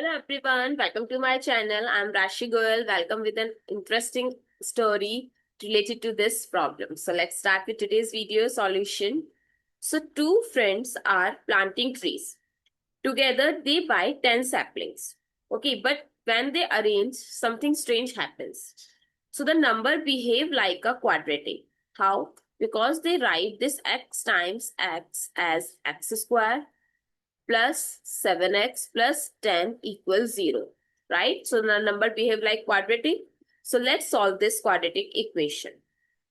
Hello everyone, welcome to my channel. I'm Rashi Goel. Welcome with an interesting story related to this problem. So let's start with today's video solution. So two friends are planting trees. Together they buy 10 saplings. Okay, but when they arrange, something strange happens. So the number behave like a quadratic. How? Because they write this x times x as x square plus 7x plus 10 equals 0, right? So the number behave like quadratic. So let's solve this quadratic equation.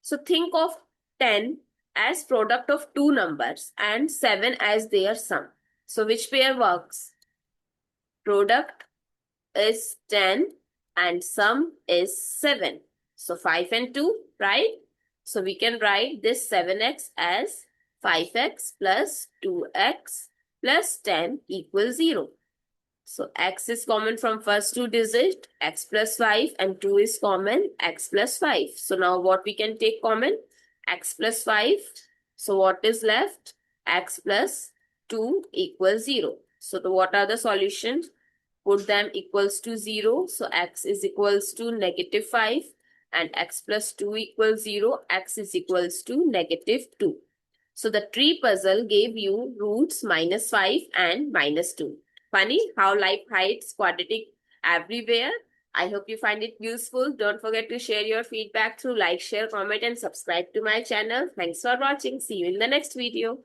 So think of 10 as product of two numbers and 7 as their sum. So which pair works? Product is 10 and sum is 7. So 5 and 2, right? So we can write this 7x as 5x plus 2x plus 10 equals 0. So x is common from first two digit, x plus 5, and 2 is common, x plus 5. So now what we can take common? X plus 5. So what is left? X plus 2 equals 0. So what are the solutions? Put them equals to 0. So x is equals to negative 5 and x plus 2 equals 0. X is equals to negative 2. So the tree puzzle gave you roots -5 and -2. Funny how life hides quadratic everywhere. I hope you find it useful. Don't forget to share your feedback through like, share, comment and subscribe to my channel. Thanks for watching. See you in the next video.